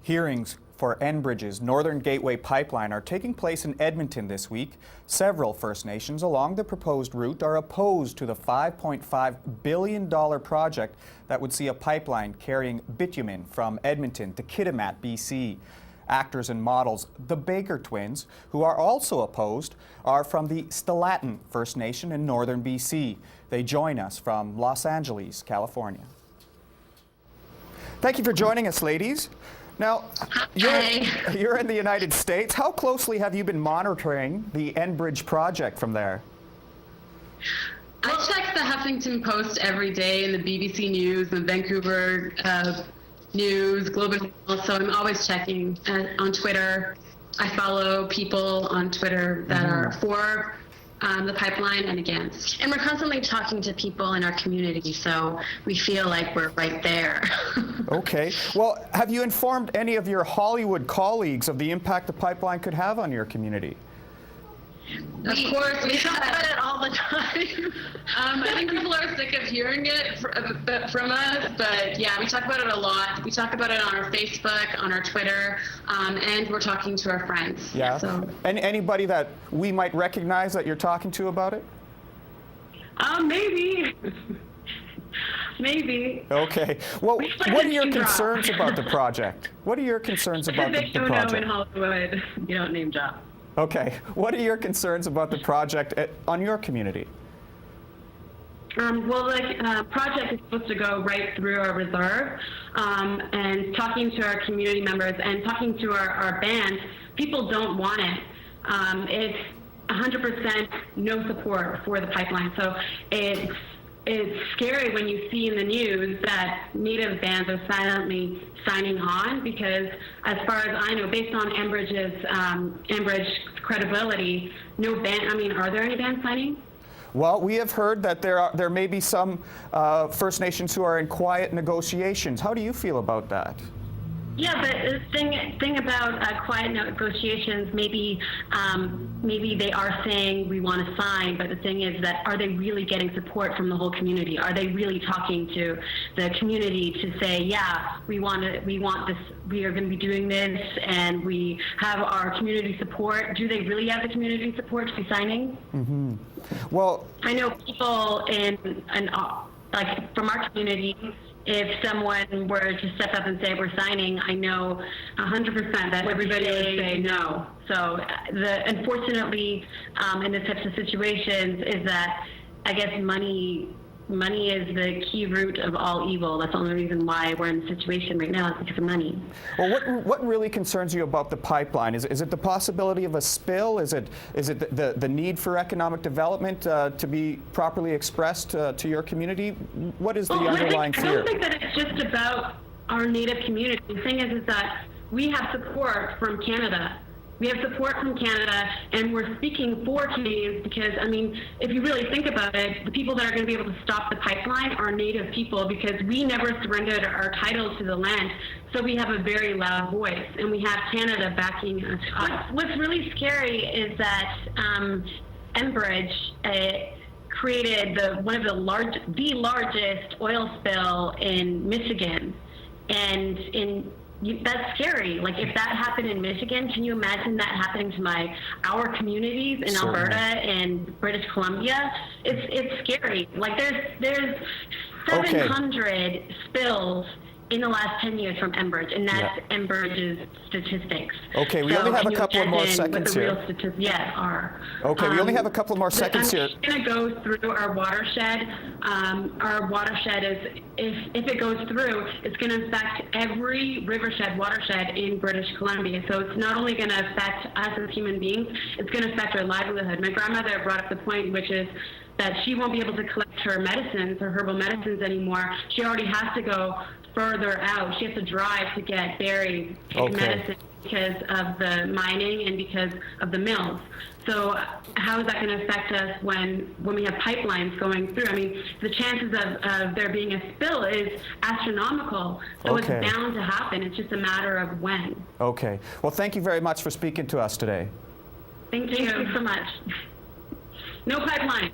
Hearings for Enbridge's Northern Gateway pipeline are taking place in Edmonton this week. Several First Nations along the proposed route are opposed to the $5.5 billion project that would see a pipeline carrying bitumen from Edmonton to Kitimat, BC. Actors and models, the Baker twins, who are also opposed, are from the Stalatin First Nation in northern BC. They join us from Los Angeles, California. Thank you for joining us, ladies. Now, you're in the United States. How closely have you been monitoring the Enbridge project from there? I check the Huffington Post every day and the BBC News, the Vancouver News, Globe and Mail, so I'm always checking on Twitter. I follow people on Twitter that are for the pipeline and against. And we're constantly talking to people in our community, so we feel like we're right there. Okay. Well, have you informed any of your Hollywood colleagues of the impact the pipeline could have on your community? Of course, we talk about it all the time. I think people are sick of hearing it from us, but yeah, we talk about it a lot. We talk about it on our Facebook, on our Twitter, and we're talking to our friends. Yeah. So. And anybody that we might recognize that you're talking to about it? Maybe. Maybe. Okay. Well, what are your concerns about the project? What are your concerns about the project? In Hollywood, you don't name drop. Okay. What are your concerns about the project on your community? Well, the project is supposed to go right through our reserve, and talking to our community members and talking to our band, people don't want it. It's 100% no support for the pipeline. So it's scary when you see in the news that Native bands are silently signing on, because as far as I know, based on Enbridge credibility, no band, are there any bands signing? Well, we have heard that there may be some First Nations who are in quiet negotiations. How do you feel about that? Yeah, but the thing about quiet negotiations, maybe they are saying we want to sign, but the thing is that are they really getting support from the whole community? Are they really talking to the community to say, yeah, we want this, we are going to be doing this, and we have our community support? Do they really have the community support to be signing? Mm-hmm. Well, I know people from our community. If someone were to step up and say we're signing, I know 100% that everybody would say no. So unfortunately, in this types of situations, is that I guess money is the key root of all evil. That's the only reason why we're in the situation right now, is because of money. Well, what really concerns you about the pipeline? Is it the possibility of a spill? Is it the need for economic development to be properly expressed to your community? What is the underlying fear? I don't think that it's just about our Native community. The thing is that we have support from Canada. We have support from Canada, and we're speaking for Canadians because, if you really think about it, the people that are going to be able to stop the pipeline are Native people, because we never surrendered our title to the land, so we have a very loud voice, and we have Canada backing us up. What's really scary is that Enbridge created the largest oil spill in Michigan, and that's scary. Like, if that happened in Michigan, can you imagine that happening to our communities in Alberta and British Columbia? It's scary. Like, there's 700 spills in the last 10 years from Enbridge, and that's Enbridge's statistics. Okay, we only have a couple of more seconds here. Okay, we only have a couple more seconds here. It's going to go through our watershed. Our watershed is, if it goes through, it's going to affect every watershed in British Columbia. So it's not only going to affect us as human beings, it's going to affect our livelihood. My grandmother brought up the point, which is that she won't be able to collect her medicines, her herbal medicines anymore. She already has to go further out. She has to drive to get berries and medicine because of the mining and because of the mills. So how is that going to affect us when we have pipelines going through? The chances of there being a spill is astronomical. So it's bound to happen. It's just a matter of when. Okay. Well, thank you very much for speaking to us today. Thank you so much. No pipeline.